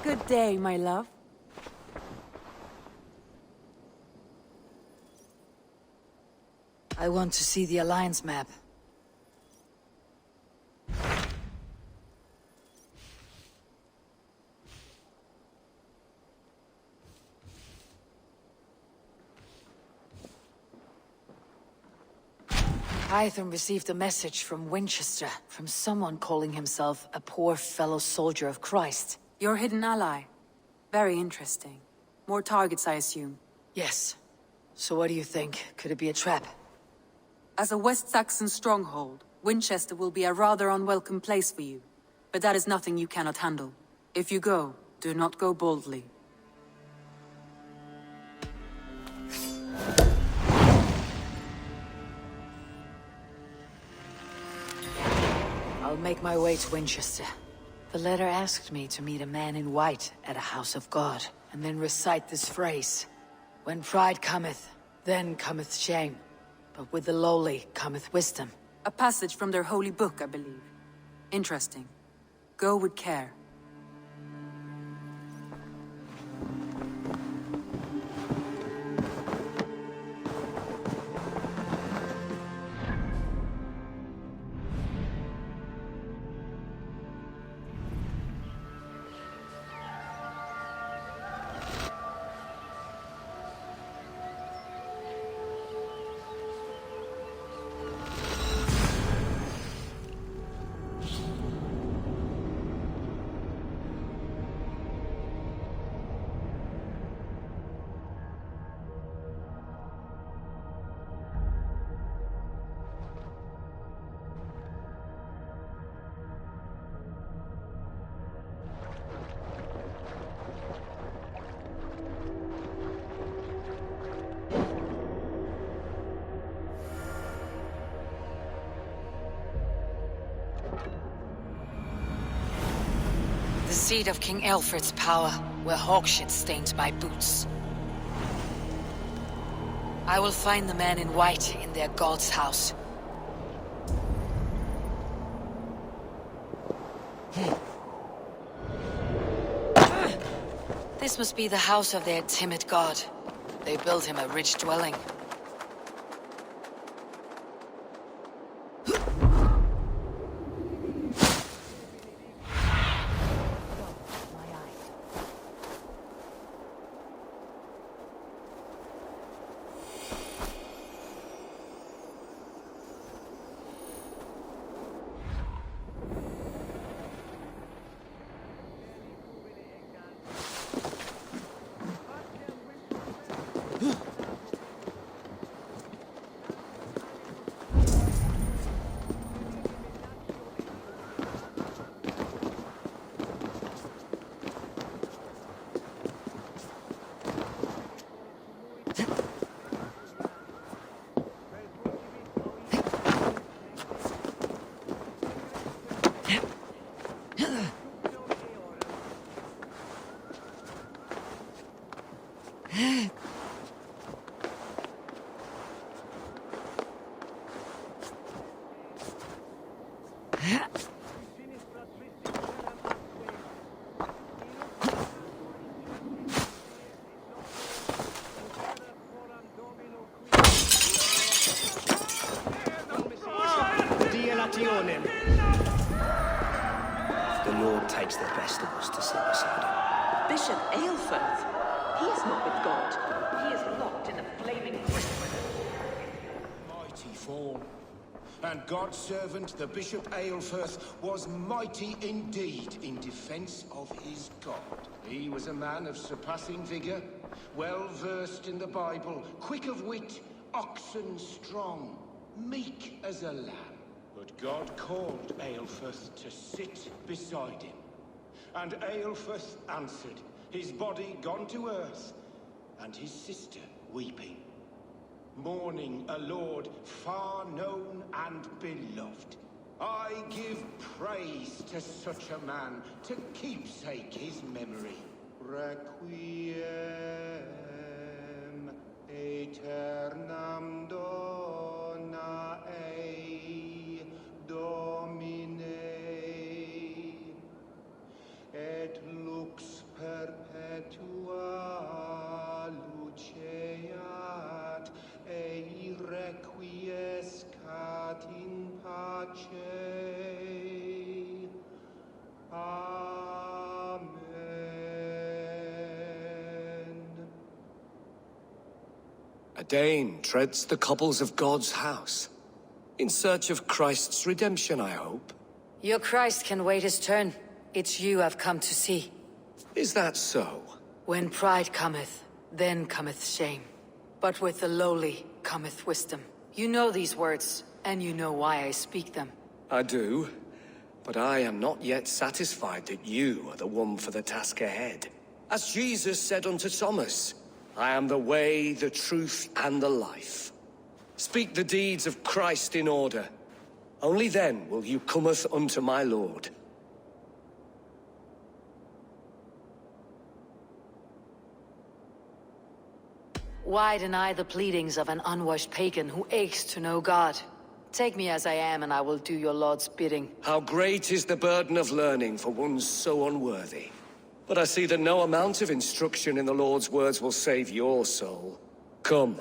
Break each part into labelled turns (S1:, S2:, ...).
S1: Good day, my love.
S2: I want to see the Alliance map. Hytham received a message from Wincestre, from someone calling himself a poor fellow soldier of Christ.
S1: Your hidden ally. Very interesting. More targets, I assume.
S2: Yes. So what do you think? Could it be a trap?
S1: As a West Saxon stronghold, Wincestre will be a rather unwelcome place for you. But that is nothing you cannot handle. If you go, do not go boldly.
S2: I'll make my way to Winchester. The letter asked me to meet a man in white at a house of God, and then recite this phrase. When pride cometh, then cometh shame. But with the lowly cometh wisdom.
S1: A passage from their holy book, I believe. Interesting. Go with care.
S2: The seat of King Alfred's power, where hawkshit stains my boots. I will find the man in white in their god's house. This must be the house of their timid god. They built him a rich dwelling.
S3: The Lord takes the best of us to sit beside him.
S4: Bishop Aelfirth? He is not with God. He is locked in a flaming prison.
S5: Mighty fall. And God's servant, the Bishop Aelfirth, was mighty indeed in defense of his God. He was a man of surpassing vigor, well versed in the Bible, quick of wit, oxen strong, meek as a lamb. But God called Aelfirth to sit beside him. And Aelfirth answered, his body gone to earth, and his sister weeping. Mourning a lord far known and beloved. I give praise to such a man, to keepsake his memory. Requiem aeternam dona ei, Domine, et lux
S3: A Dane treads the cobbles of God's house. In search of Christ's redemption, I hope.
S2: Your Christ can wait his turn. It's you I've come to see.
S3: Is that so?
S2: When pride cometh, then cometh shame. But with the lowly cometh wisdom. You know these words, and you know why I speak them.
S3: I do, but I am not yet satisfied that you are the one for the task ahead. As Jesus said unto Thomas, I am the way, the truth, and the life. Speak the deeds of Christ in order. Only then will you cometh unto my Lord.
S2: Why deny the pleadings of an unwashed pagan who aches to know God? Take me as I am, and I will do your Lord's bidding.
S3: How great is the burden of learning for one so unworthy. But I see that no amount of instruction in the Lord's words will save your soul. Come.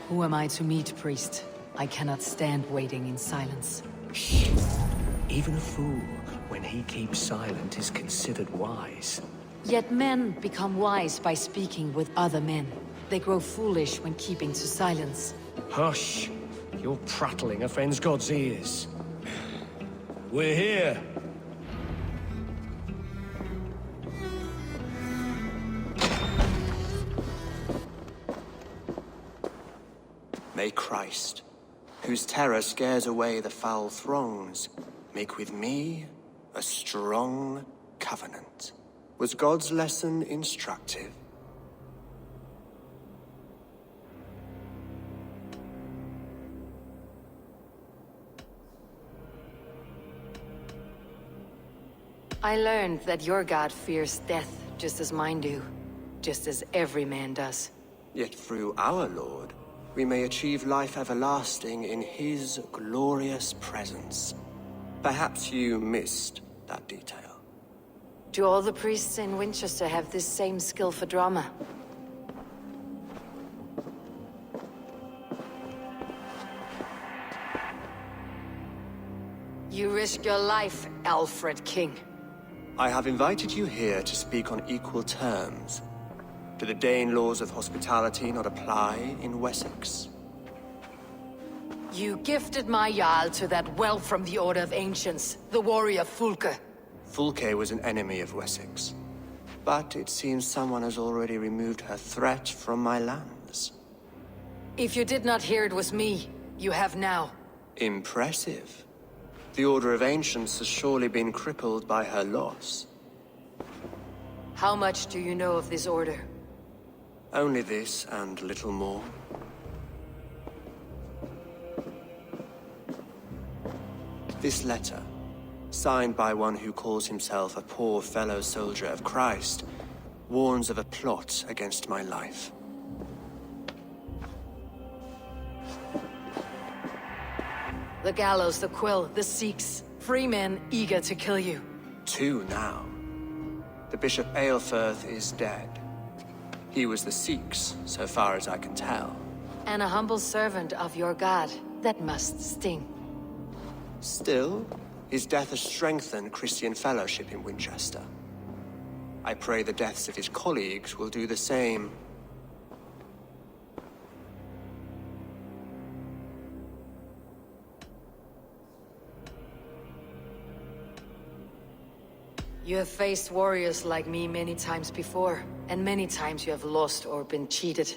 S2: Who am I to meet, priest? I cannot stand waiting in silence.
S3: Shh. Even a fool, when he keeps silent, is considered wise.
S2: Yet men become wise by speaking with other men. They grow foolish when keeping to silence.
S3: Hush! Your prattling offends God's ears. We're here.
S6: May Christ, whose terror scares away the foul throngs, make with me a strong covenant. Was God's lesson instructive?
S2: I learned that your God fears death just as mine do. Just as every man does.
S6: Yet through our Lord, we may achieve life everlasting in his glorious presence. Perhaps you missed that detail.
S2: Do all the priests in Winchester have this same skill for drama? You risk your life, Alfred King.
S6: I have invited you here to speak on equal terms. Do the Dane laws of hospitality not apply in Wessex?
S2: You gifted my Jarl to that whelp from the Order of Ancients, the warrior Fulke.
S6: Fulke was an enemy of Wessex. But it seems someone has already removed her threat from my lands.
S2: If you did not hear it was me, you have now.
S6: Impressive. The Order of Ancients has surely been crippled by her loss.
S2: How much do you know of this order?
S6: Only this and little more. This letter, signed by one who calls himself a poor fellow soldier of Christ, warns of a plot against my life.
S2: The gallows, the quill, the Sikhs. Free men eager to kill you.
S6: 2 now. The Bishop Aelfirth is dead. He was the Sikhs, so far as I can tell.
S2: And a humble servant of your god. That must sting.
S6: Still, his death has strengthened Christian fellowship in Winchester. I pray the deaths of his colleagues will do the same.
S2: You have faced warriors like me many times before, and many times you have lost or been cheated.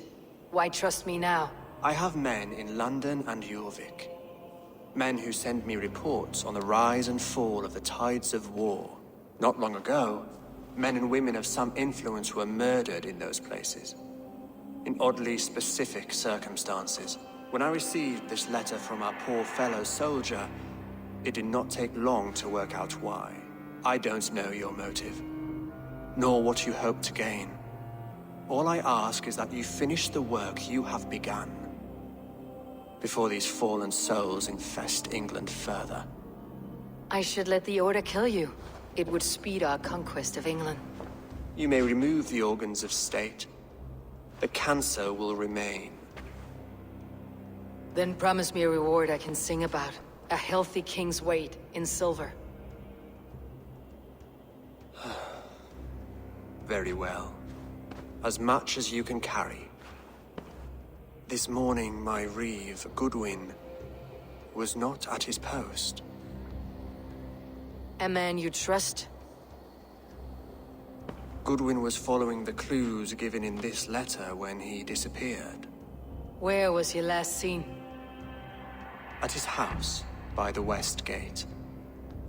S2: Why trust me now?
S6: I have men in London and Jorvik. Men who send me reports on the rise and fall of the tides of war. Not long ago, men and women of some influence were murdered in those places. In oddly specific circumstances. When I received this letter from our poor fellow soldier, it did not take long to work out why. I don't know your motive, nor what you hope to gain. All I ask is that you finish the work you have begun, before these fallen souls infest England further.
S2: I should let the Order kill you. It would speed our conquest of England.
S6: You may remove the organs of state. The cancer will remain.
S2: Then promise me a reward I can sing about. A healthy king's weight in silver.
S6: Very well. As much as you can carry. This morning, my reeve, Goodwin, was not at his post.
S2: A man you trust?
S6: Goodwin was following the clues given in this letter when he disappeared.
S2: Where was he last seen?
S6: At his house, by the west gate.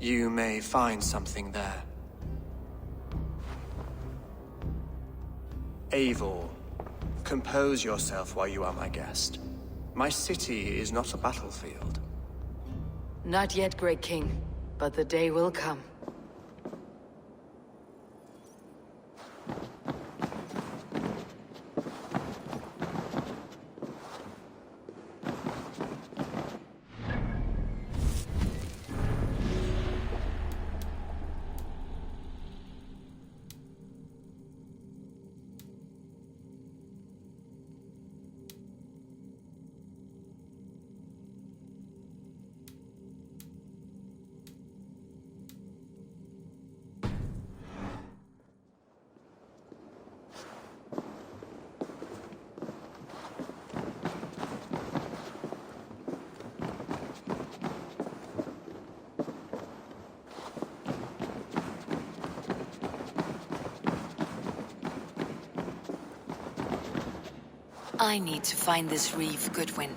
S6: You may find something there. Eivor, compose yourself while you are my guest. My city is not a battlefield.
S2: Not yet, great king, but the day will come. I need to find this reeve, Goodwin.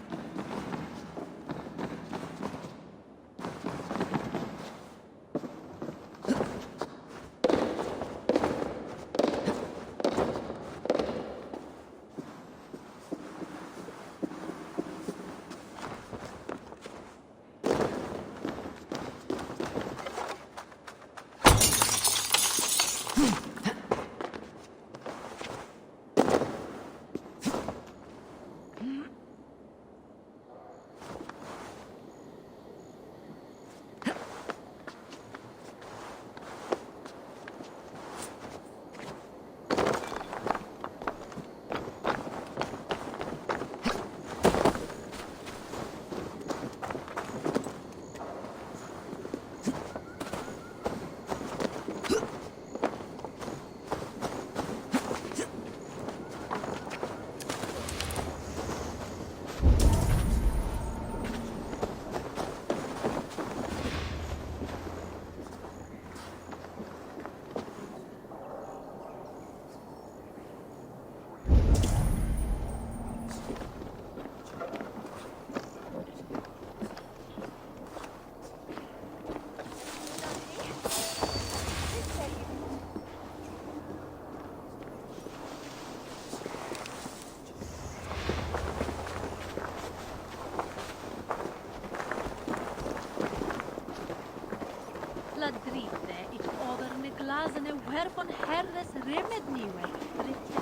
S7: La dritte, ik over me glazen en werpen herres remed nieuwe. Ritje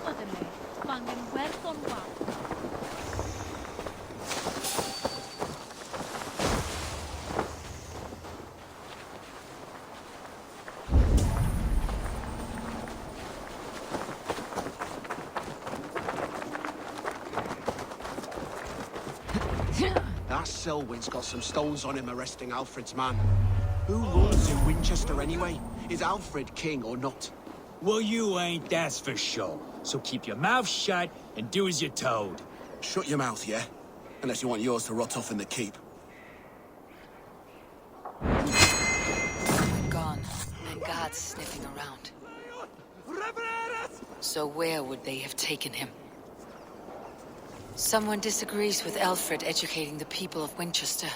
S7: munt de me, vangen werton wat.
S8: That Selwyn's got some stones on him arresting Alfred's man. Who rules in Winchester anyway? Is Alfred king or not?
S9: Well, you ain't, that's for sure. So keep your mouth shut and do as you're told.
S8: Shut your mouth, yeah? Unless you want yours to rot off in the keep.
S2: Gone, and guards sniffing around. So where would they have taken him? Someone disagrees with Alfred educating the people of Winchester.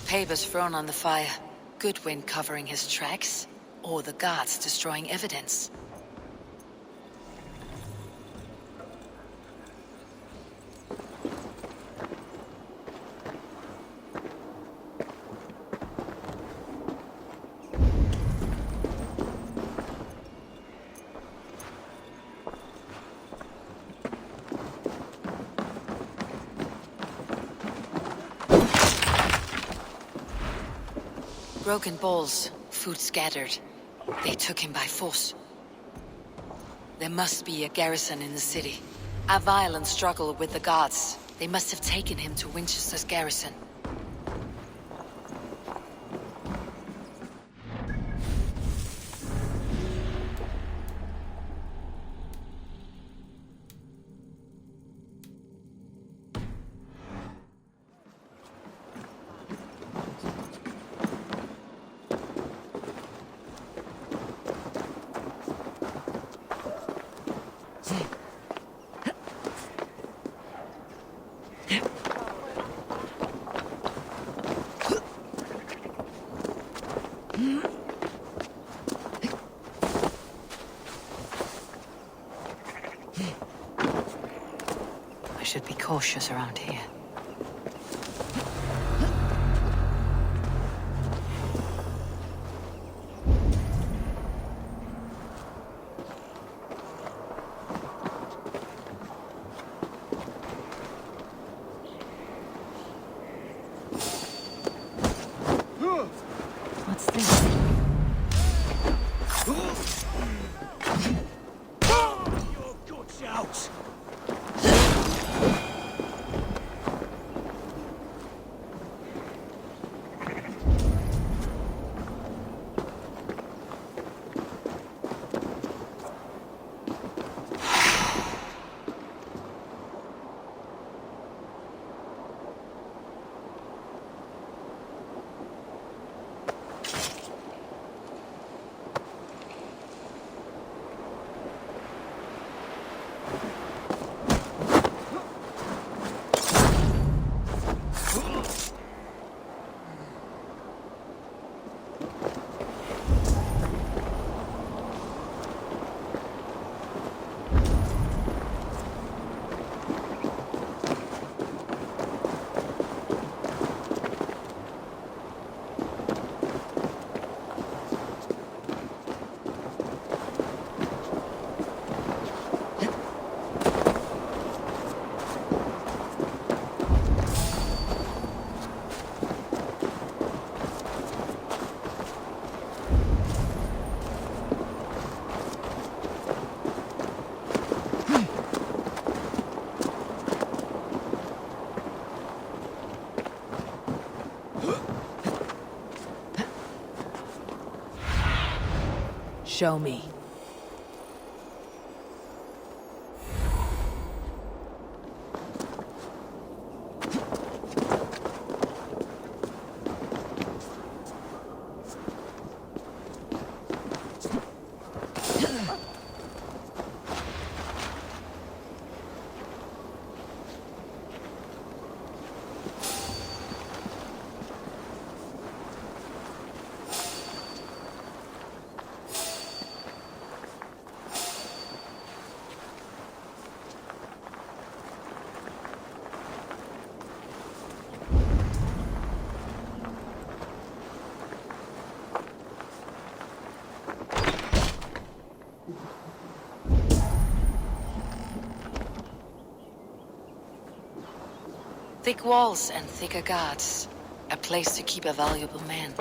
S2: Papers thrown on the fire. Goodwin covering his tracks, or the guards destroying evidence. broken bowls, food scattered. They took him by force. There must be a garrison in the city. A violent struggle with the guards. They must have taken him to Winchester's garrison. I should be cautious around here. What's this?
S9: Your guts out!
S2: Show me. Thick walls and thicker guards. A place to keep a valuable man.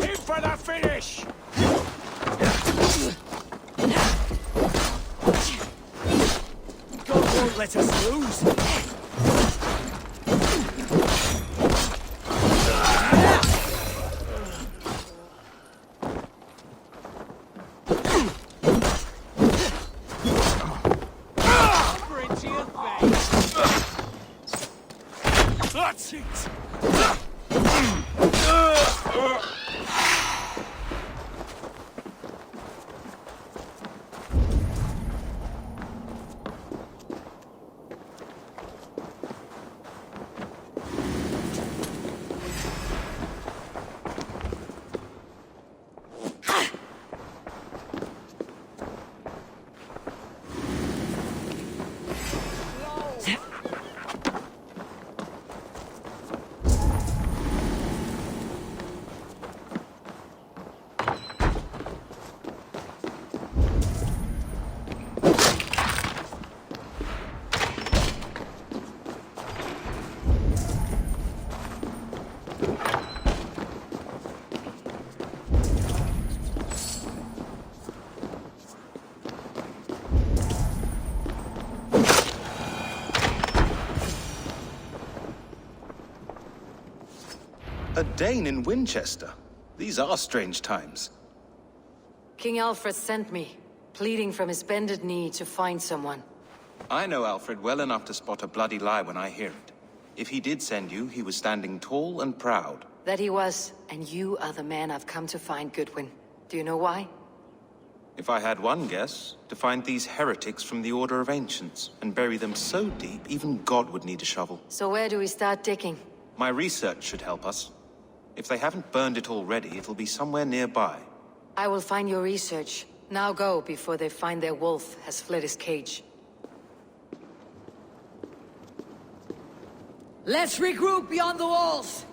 S9: In for the finish! God won't let us lose. That's it!
S10: A Dane in Winchester? These are strange times.
S2: King Alfred sent me, pleading from his bended knee to find someone.
S10: I know Alfred well enough to spot a bloody lie when I hear it. If he did send you, he was standing tall and proud.
S2: That he was, and you are the man I've come to find, Goodwin. Do you know why?
S10: If I had one guess, to find these heretics from the Order of Ancients, and bury them so deep, even God would need a shovel.
S2: So where do we start digging?
S10: My research should help us. If they haven't burned it already, it'll be somewhere nearby.
S2: I will find your research. Now go, before they find their wolf has fled his cage. Let's regroup beyond the walls!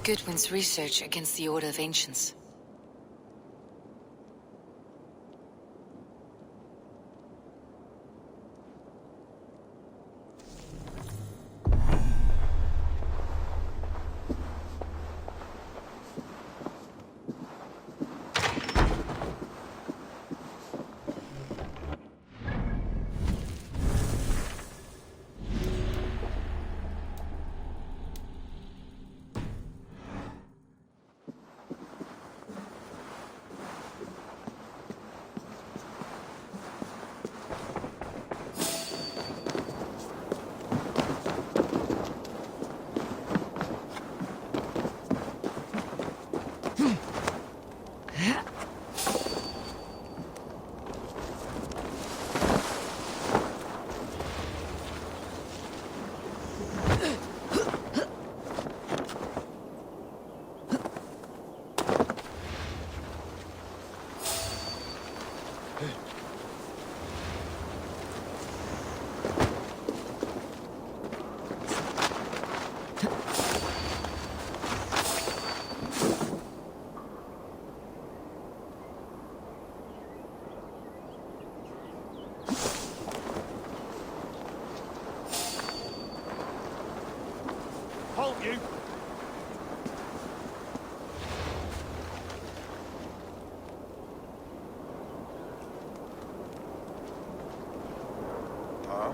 S2: Goodwin's research against the Order of Ancients.
S9: Halt you!
S10: Huh?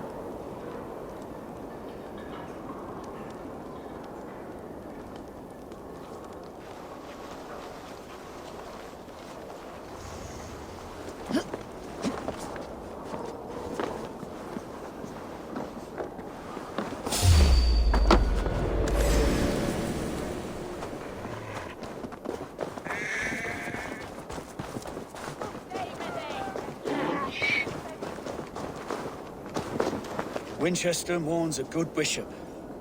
S9: Winchester mourns a good bishop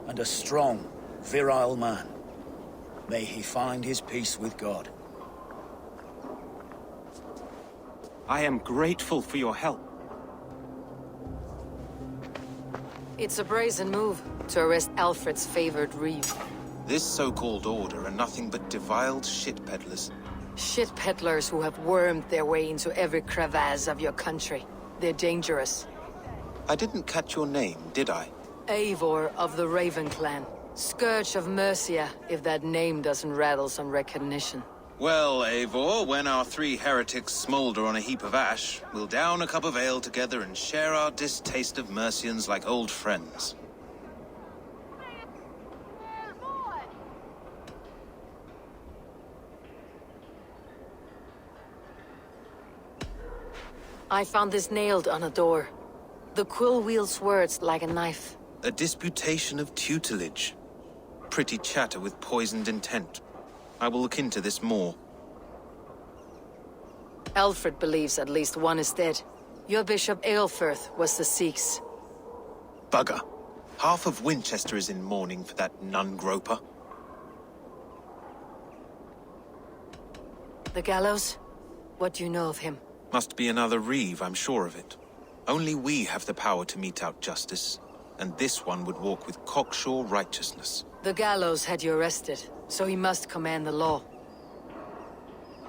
S9: and a strong, virile man. May he find his peace with God.
S10: I am grateful for your help.
S2: It's a brazen move to arrest Alfred's favored reeve.
S10: This so-called order are nothing but deviled shit peddlers.
S2: Shit peddlers who have wormed their way into every crevasse of your country. They're dangerous.
S10: I didn't catch your name, did I?
S2: Eivor of the Raven Clan. Scourge of Mercia, if that name doesn't rattle some recognition.
S10: Well, Eivor, when our three heretics smolder on a heap of ash, we'll down a cup of ale together and share our distaste of Mercians like old friends.
S2: I found this nailed on a door. The quill wields words like a knife.
S10: A disputation of tutelage. Pretty chatter with poisoned intent. I will look into this more.
S2: Alfred believes at least one is dead. Your Bishop Aelfirth was the Sikhs.
S10: Bugger. Half of Winchester is in mourning for that nun-groper.
S2: The gallows? What do you know of him?
S10: Must be another Reeve, I'm sure of it. Only we have the power to mete out justice, and this one would walk with cocksure righteousness.
S2: The gallows had you arrested, so he must command the law.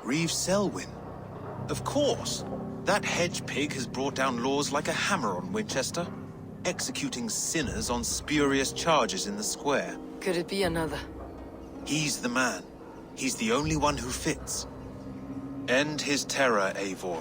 S10: Reeve Selwyn? Of course! That hedge pig has brought down laws like a hammer on Winchester, executing sinners on spurious charges in the square.
S2: Could it be another?
S10: He's the man. He's the only one who fits. End his terror, Eivor.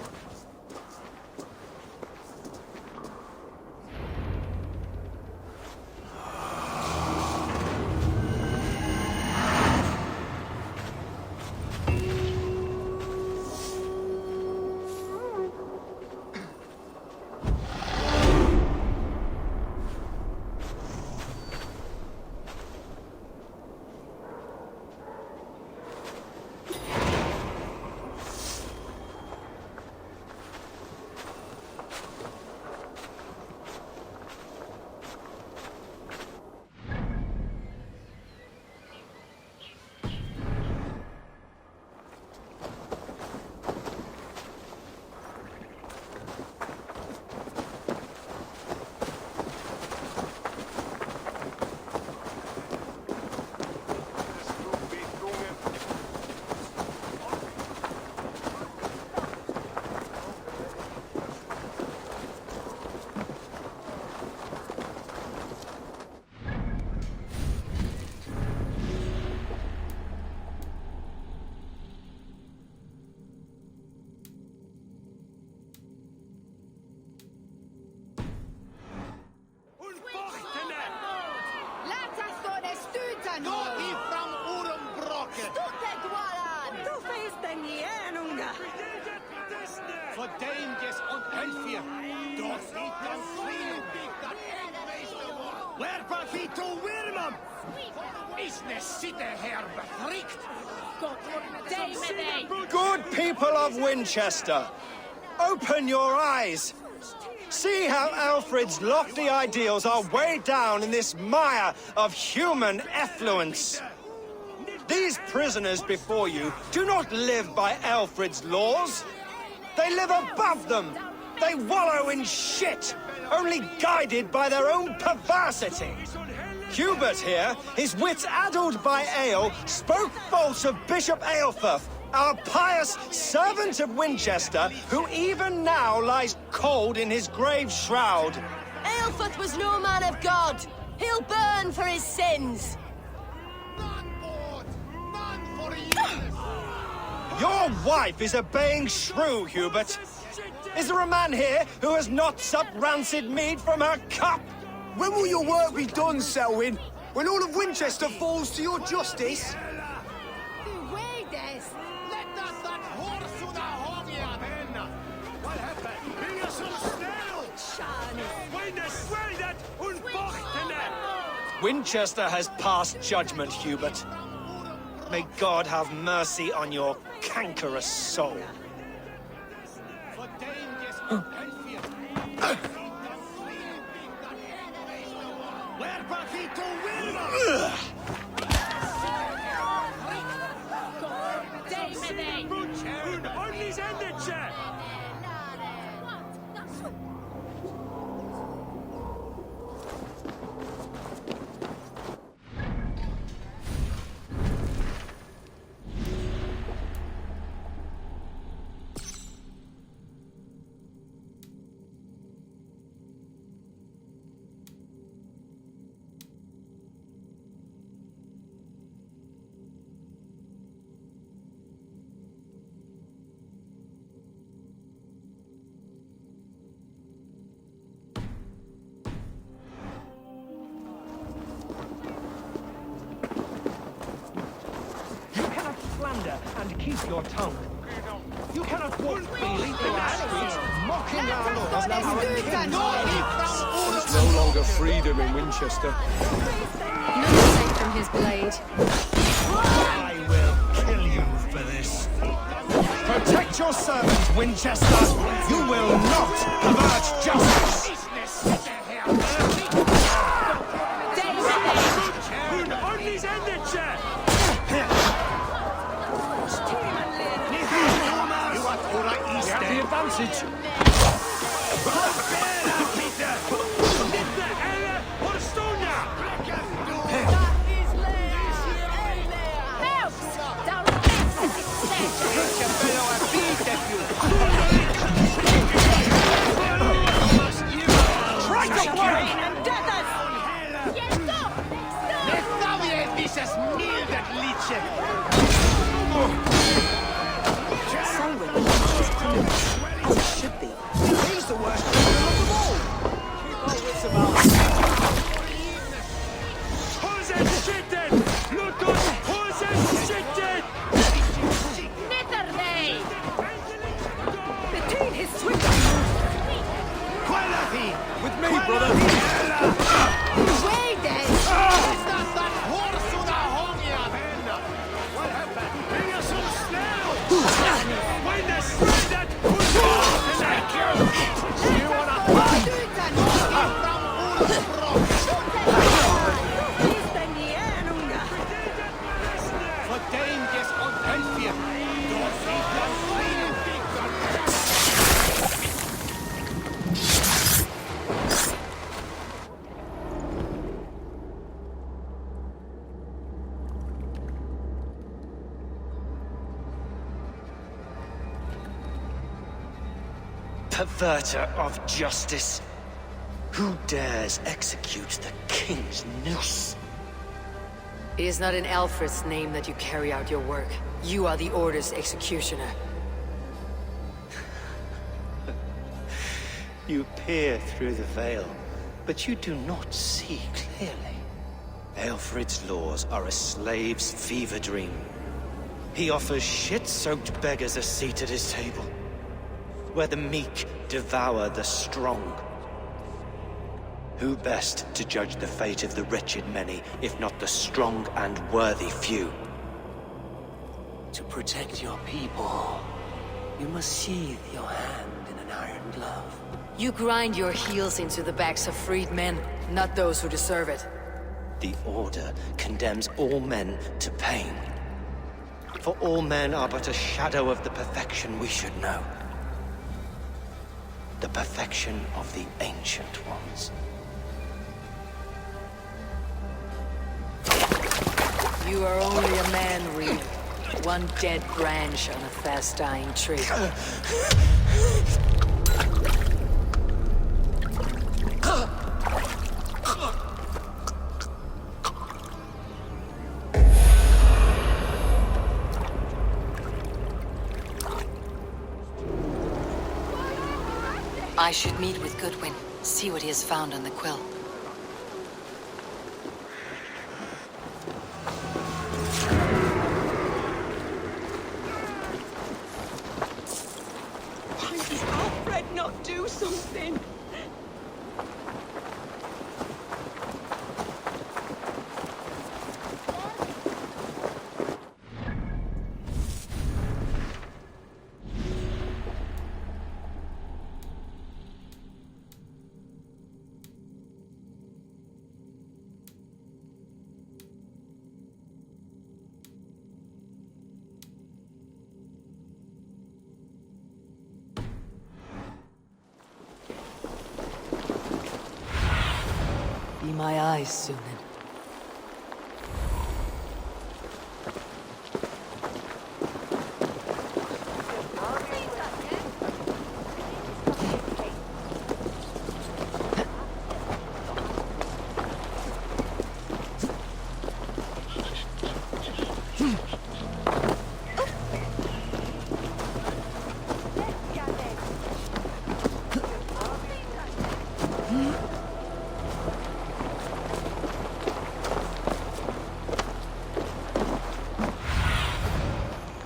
S11: Good people of Winchester, open your eyes. See how Alfred's lofty ideals are weighed down in this mire of human effluence. These prisoners before you do not live by Alfred's laws. They live above them. They wallow in shit, only guided by their own perversity. Hubert here, his wits addled by ale, spoke false of Bishop Aelfirth, our pious servant of Winchester, who even now lies cold in his grave shroud.
S12: Aelfirth was no man of God. He'll burn for his sins.
S11: Your wife is obeying shrew, Hubert. Is there a man here who has not supped rancid mead from her cup?
S8: When will your work be done, Selwyn? When all of Winchester falls to your justice?
S11: Winchester has passed judgment, Hubert. May God have mercy on your cankerous soul. And keep your tongue. You cannot walk freely through our streets, mocking our laws.
S3: There's no longer freedom in Winchester.
S2: None safe from his blade.
S11: I will kill you for this. Protect your servants, Winchester. You will not pervert justice.
S8: You are
S9: the advantage.
S11: He's the worst criminal of them all! Keep our wits about us.
S9: Who's it shitted? Look on who's it shitted?
S7: Netherday!
S4: Between his switch.
S11: With me, brother!
S12: Way then!
S9: What happened? Bring us some snail! When the stranded who's thank you! You wanna
S11: Perverter of justice. Who dares execute the king's noose?
S2: It is not in Alfred's name that you carry out your work. You are the Order's executioner.
S11: You peer through the veil, but you do not see clearly. Alfred's laws are a slave's fever dream. He offers shit-soaked beggars a seat at his table, where the meek devour the strong. Who best to judge the fate of the wretched many, if not the strong and worthy few? To protect your people, you must sheathe your hand in an iron glove.
S2: You grind your heels into the backs of freed men, not those who deserve it.
S11: The Order condemns all men to pain. For all men are but a shadow of the perfection we should know. The perfection of the Ancient Ones.
S2: You are only a man, Reed. One dead branch on a fast-dying tree. I should meet with Goodwin, see what he has found on the quill.
S4: Why does Alfred not do something?
S2: Be my eyes, Sunan.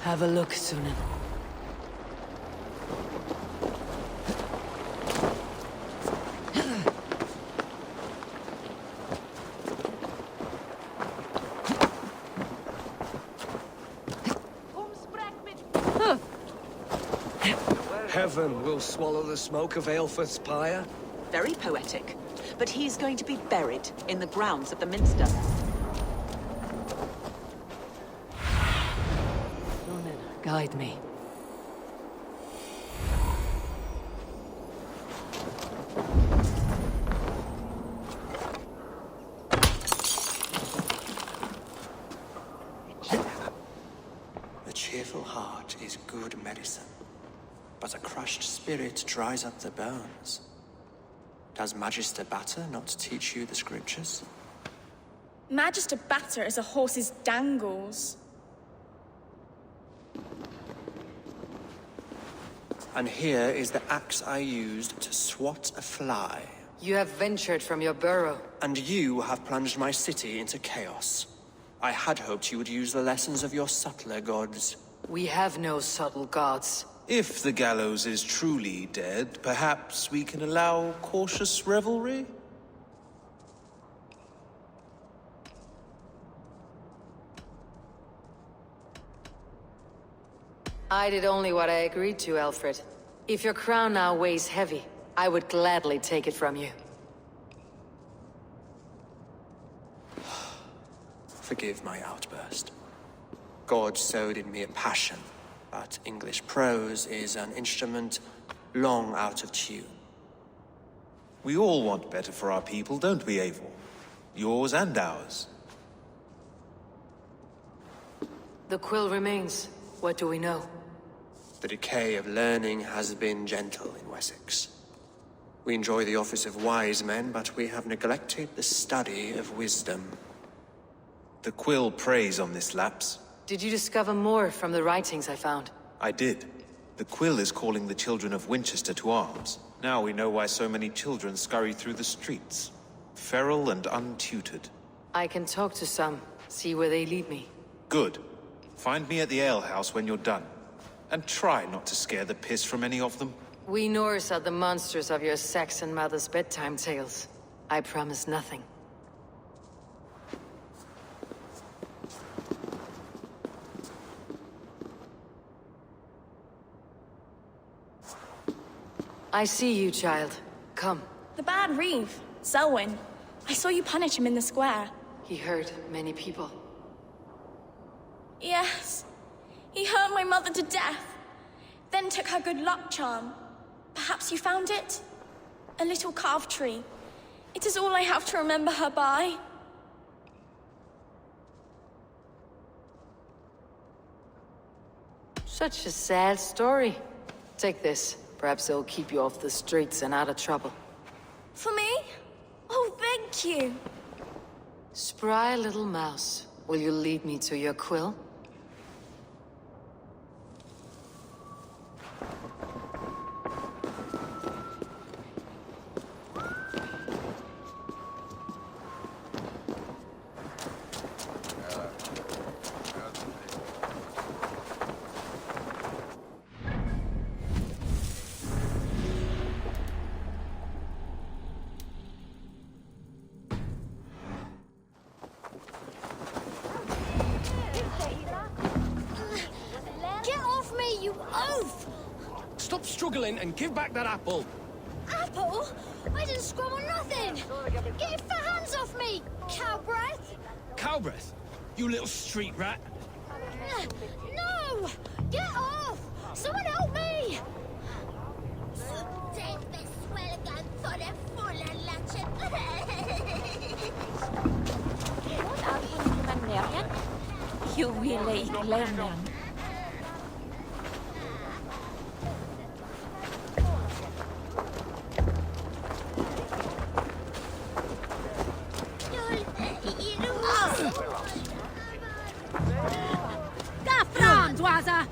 S2: Have a look, Sunan.
S3: Heaven will swallow the smoke of Aelfred's pyre.
S4: Very poetic. But he's going to be buried in the grounds of the Minster.
S2: Sunan, guide me.
S6: medicine, but a crushed spirit dries up the bones. Does Magister Batter not teach you the scriptures?
S13: Magister Batter is a horse's dangles.
S6: And here is the axe I used to swat a fly.
S2: You have ventured from your burrow.
S6: And you have plunged my city into chaos. I had hoped you would use the lessons of your subtler gods.
S2: We have no subtle gods.
S10: If the gallows is truly dead, perhaps we can allow cautious revelry?
S2: I did only what I agreed to, Alfred. If your crown now weighs heavy, I would gladly take it from you.
S6: Forgive my outburst. God sowed in me a passion, but English prose is an instrument long out of tune.
S10: We all want better for our people, don't we, Eivor? Yours and ours.
S2: The quill remains. What do we know?
S6: The decay of learning has been gentle in Wessex. We enjoy the office of wise men, but we have neglected the study of wisdom.
S10: The quill preys on this lapse.
S2: Did you discover more from the writings I found?
S10: I did. The quill is calling the children of Wincestre to arms. Now we know why so many children scurry through the streets. Feral and untutored.
S2: I can talk to some, see where they lead me.
S10: Good. Find me at the alehouse when you're done. And try not to scare the piss from any of them.
S2: We Norse are the monsters of your Saxon mother's bedtime tales. I promise nothing. I see you, child. Come.
S13: The bad Reeve, Selwyn. I saw you punish him in the square.
S2: He hurt many people.
S13: Yes. He hurt my mother to death. Then took her good luck charm. Perhaps you found it? A little carved tree. It is all I have to remember her by.
S2: Such a sad story. Take this. Perhaps it'll keep you off the streets and out of trouble.
S13: For me? Oh, thank you.
S2: Spry little mouse. Will you lead me to your quill?
S3: Stop struggling and give back that apple.
S14: Apple? I didn't scrub on nothing! Get your fat hands off me, cow breath!
S3: Cow breath? You little street rat.
S14: No! Get off! Someone help me!
S7: You will eat lemon. Gaffrandoise!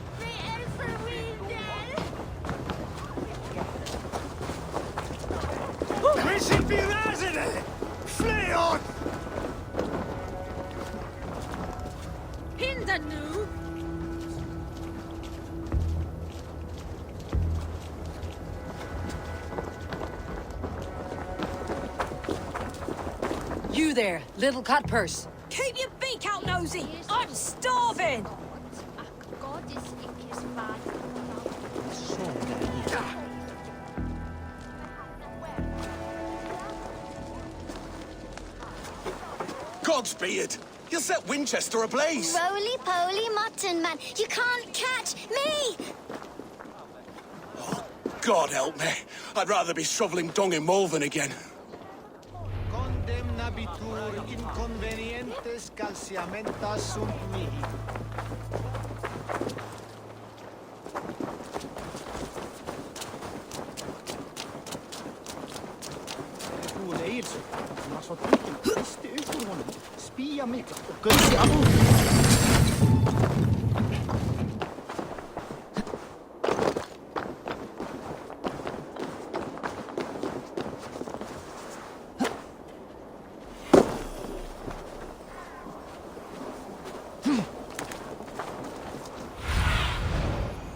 S9: We should be resident! Flee on!
S7: Hindanu!
S2: You there, little cut purse.
S12: Keep your beak out, nosy! I'm starving!
S8: Godspeed! You'll set Winchester ablaze!
S14: Roly-poly mutton man, you can't catch me!
S8: Oh, God help me. I'd rather be shoveling dung in Malvern again.
S9: Condemnabitur inconvenientes calciamentas sunt mihi.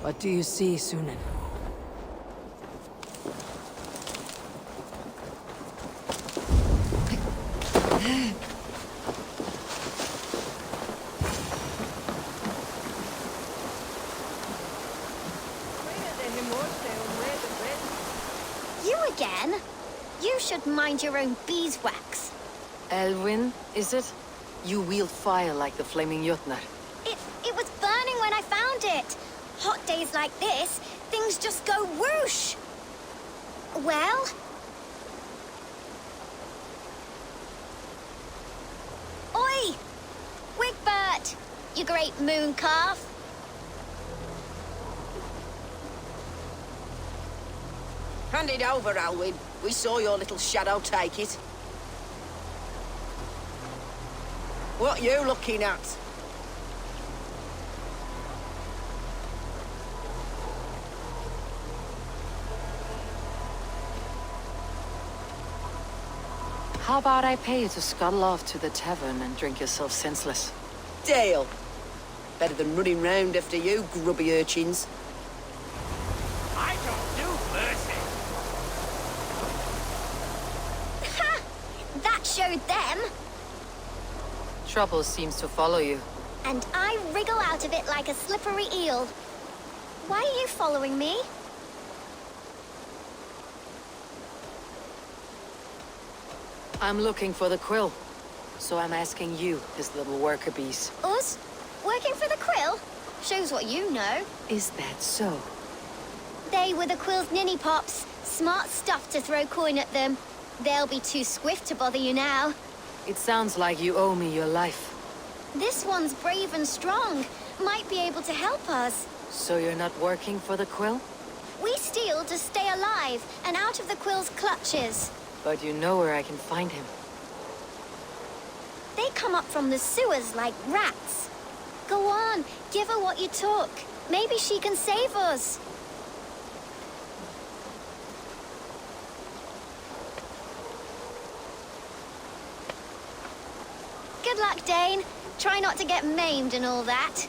S2: What do you see, Sunan?
S14: You again? You should mind your own beeswax.
S2: Elwyn, is it? You wield fire like the flaming Jotnar.
S14: It was burning when I found it. Hot days like this, things just go whoosh. Well? Oi! Wigbert! You great moon calf!
S12: Hand it over, Alwyn. We saw your little shadow take it. What you looking at?
S2: How about I pay you to scuttle off to the tavern and drink yourself senseless?
S12: Deal. Better than running round after you, grubby urchins.
S9: I don't do mercy.
S14: Ha! That showed them.
S2: Trouble seems to follow you.
S14: And I wriggle out of it like a slippery eel. Why are you following me?
S2: I'm looking for the quill. So I'm asking you, his little worker bees.
S14: Us? Working for the quill? Shows what you know.
S2: Is that so?
S14: They were the quill's ninny pops. Smart stuff to throw coin at them. They'll be too swift to bother you now.
S2: It sounds like you owe me your life.
S14: This one's brave and strong. Might be able to help us.
S2: So you're not working for the quill?
S14: We steal to stay alive and out of the quill's clutches.
S2: But you know where I can find him.
S14: They come up from the sewers like rats. Go on, give her what you took. Maybe she can save us. Good luck, Dane. Try not to get maimed and all that.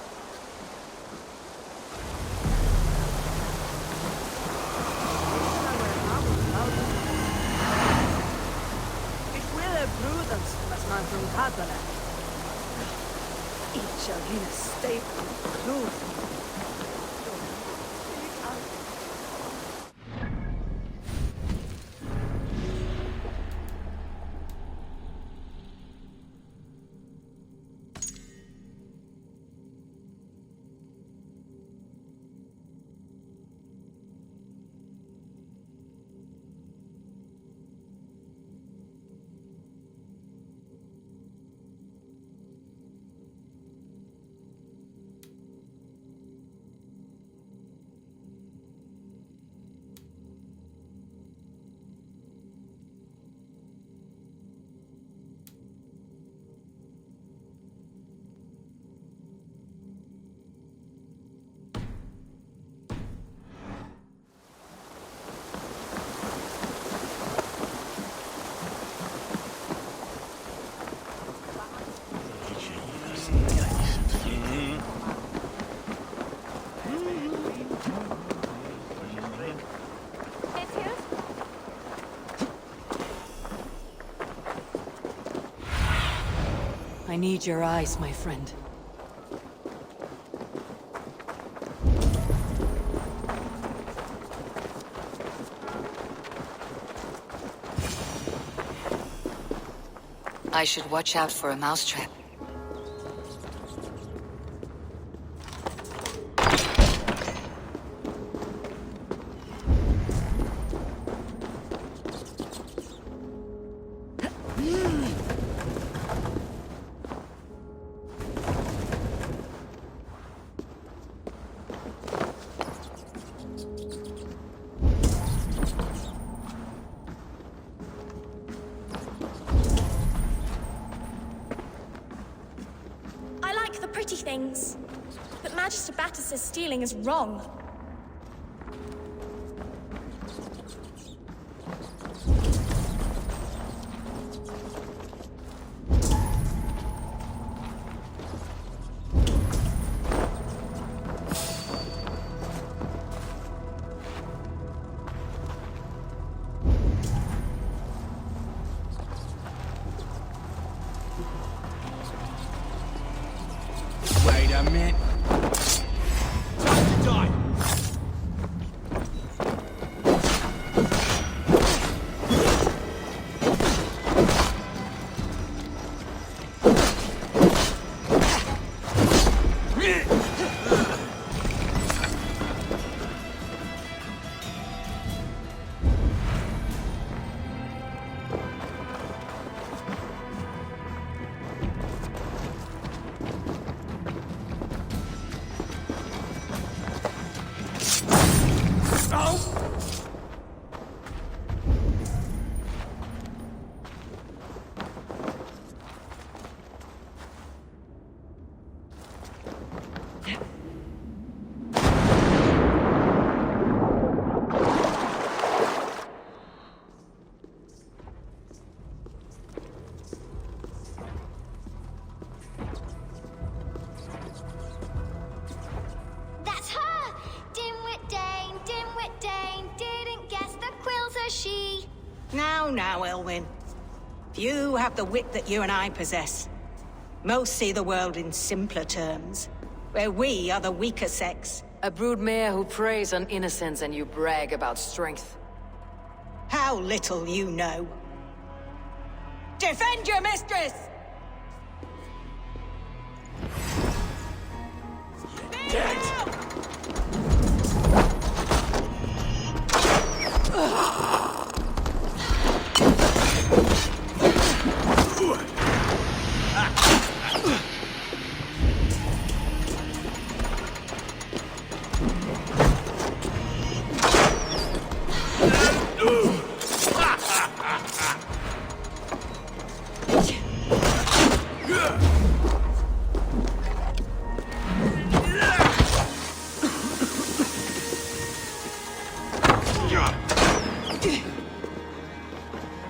S2: I need your eyes, my friend. I should watch out for a mousetrap.
S13: pretty things. But Magister Batter says stealing is wrong.
S9: Wait a minute. Time to die.
S14: That's her! Dimwit Dane, didn't guess the quill's a she.
S4: Now, Elwyn. Few have the wit that you and I possess. Most see the world in simpler terms, where we are the weaker sex.
S2: A broodmare who preys on innocence and you brag about strength.
S4: How little you know. Defend your mistress!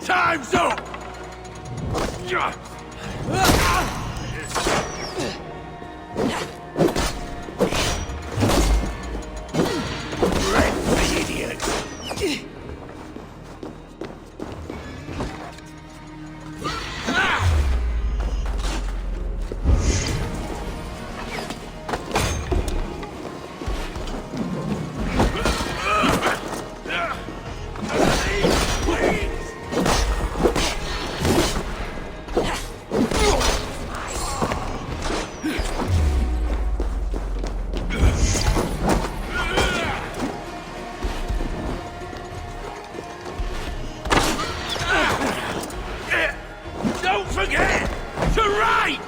S9: Time's up! Red the idiot! Don't forget to write!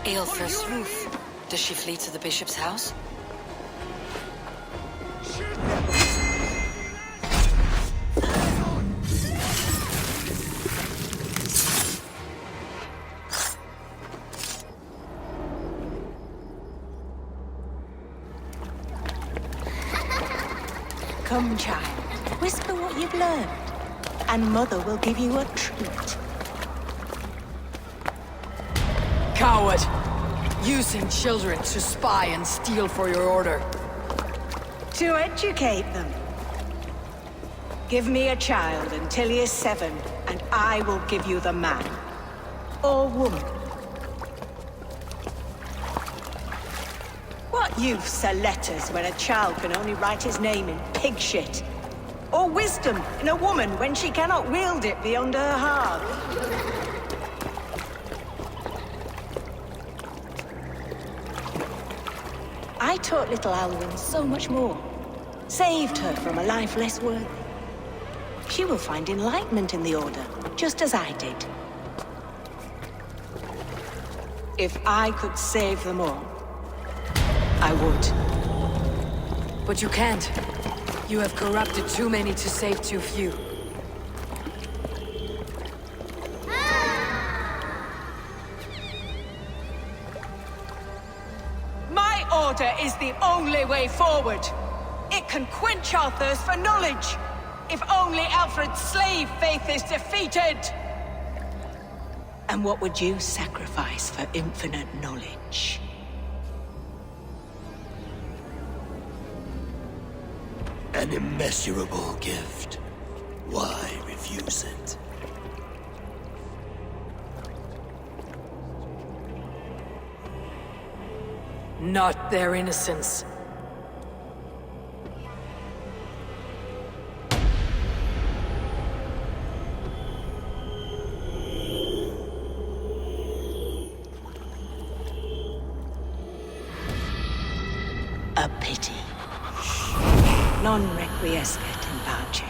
S2: Aelfir's roof. Does she flee to the bishop's house?
S4: Come, child. Whisper what you've learned, and Mother will give you a treat.
S2: Coward! Using children to spy and steal for your order.
S4: To educate them. Give me a child until he is 7, and I will give you the man. Or woman. What use are letters when a child can only write his name in pig shit? Or wisdom in a woman when she cannot wield it beyond her heart? I taught little Alwyn so much more. Saved her from a life less worthy. She will find enlightenment in the Order, just as I did. If I could save them all, I would.
S2: But you can't. You have corrupted too many to save too few.
S4: My order is the only way forward. It can quench our thirst for knowledge. If only Alfred's slave faith is defeated. And what would you sacrifice for infinite knowledge?
S15: An immeasurable gift. Why refuse it?
S2: Not their innocence.
S4: A pity. Non requiescat in pace.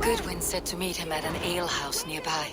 S2: Goodwin said to meet him at an alehouse nearby.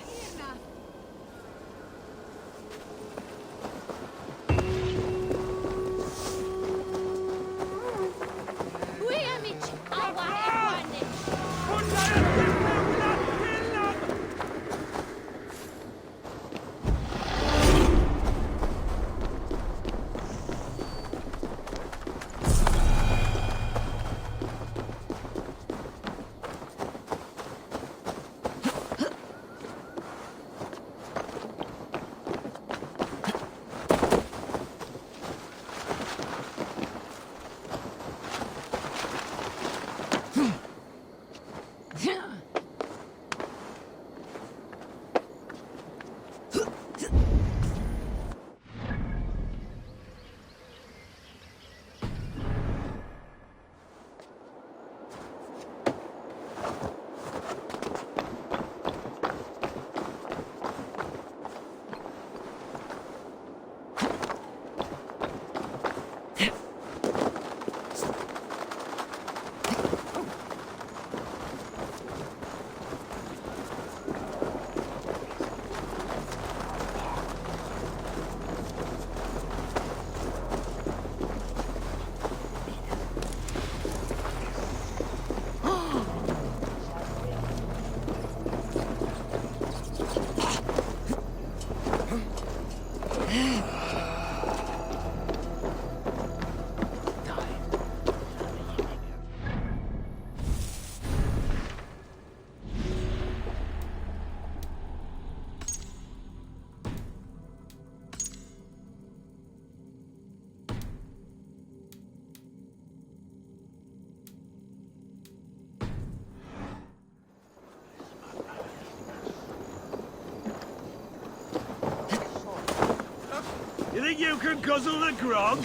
S9: You think you can guzzle the grog?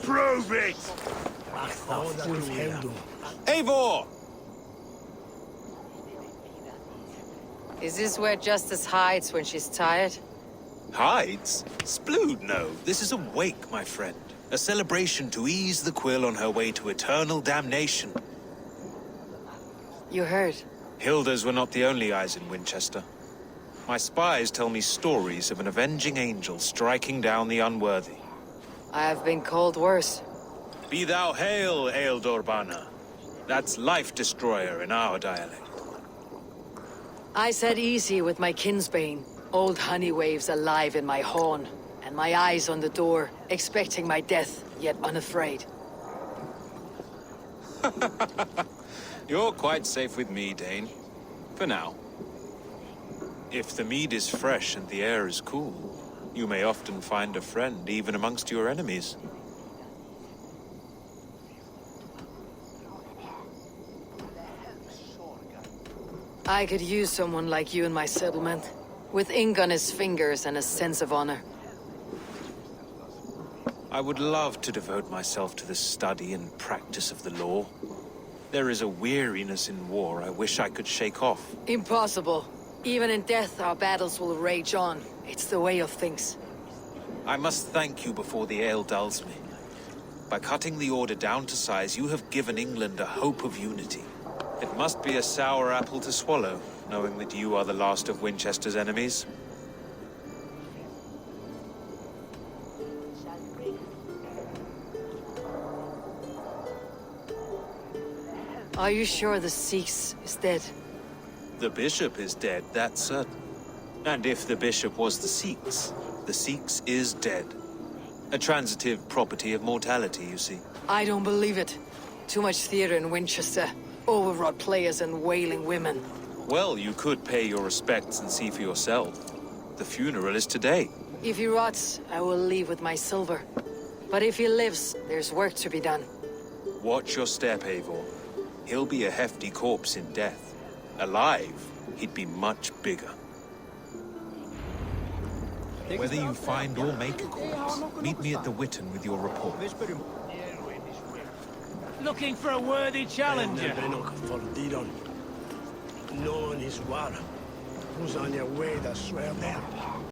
S9: Prove it!
S10: Eivor!
S2: Is this where Justice hides when she's tired?
S10: Hides? Splood, no. This is a wake, my friend. A celebration to ease the quill on her way to eternal damnation.
S2: You heard.
S10: Hilda's were not the only eyes in Winchester. My spies tell me stories of an avenging angel striking down the unworthy.
S2: I have been called worse.
S10: Be thou hail, Ealdorbanna. That's Life Destroyer in our dialect.
S2: I said easy with my kinsbane. Old honey waves alive in my horn, and my eyes on the door, expecting my death, yet unafraid.
S10: You're quite safe with me, Dane. For now. If the mead is fresh and the air is cool, you may often find a friend even amongst your enemies.
S2: I could use someone like you in my settlement, with ink on his fingers and a sense of honor.
S10: I would love to devote myself to the study and practice of the law. There is a weariness in war I wish I could shake off.
S2: Impossible. Even in death, our battles will rage on. It's the way of things.
S10: I must thank you before the ale dulls me. By cutting the order down to size, you have given England a hope of unity. It must be a sour apple to swallow, knowing that you are the last of Winchester's enemies.
S2: Are you sure the Sikhs is dead?
S10: The bishop is dead, that's certain. And if the bishop was the Sikhs is dead. A transitive property of mortality, you see.
S2: I don't believe it. Too much theater in Winchester. Overwrought players and wailing women.
S10: Well, you could pay your respects and see for yourself. The funeral is today.
S2: If he rots, I will leave with my silver. But if he lives, there's work to be done.
S10: Watch your step, Eivor. He'll be a hefty corpse in death. Alive, he'd be much bigger.
S16: Whether you find or make a corpse, meet me at the Witten with your report.
S9: Looking for a worthy challenger.
S15: No one is war. Who's on your way to swear there?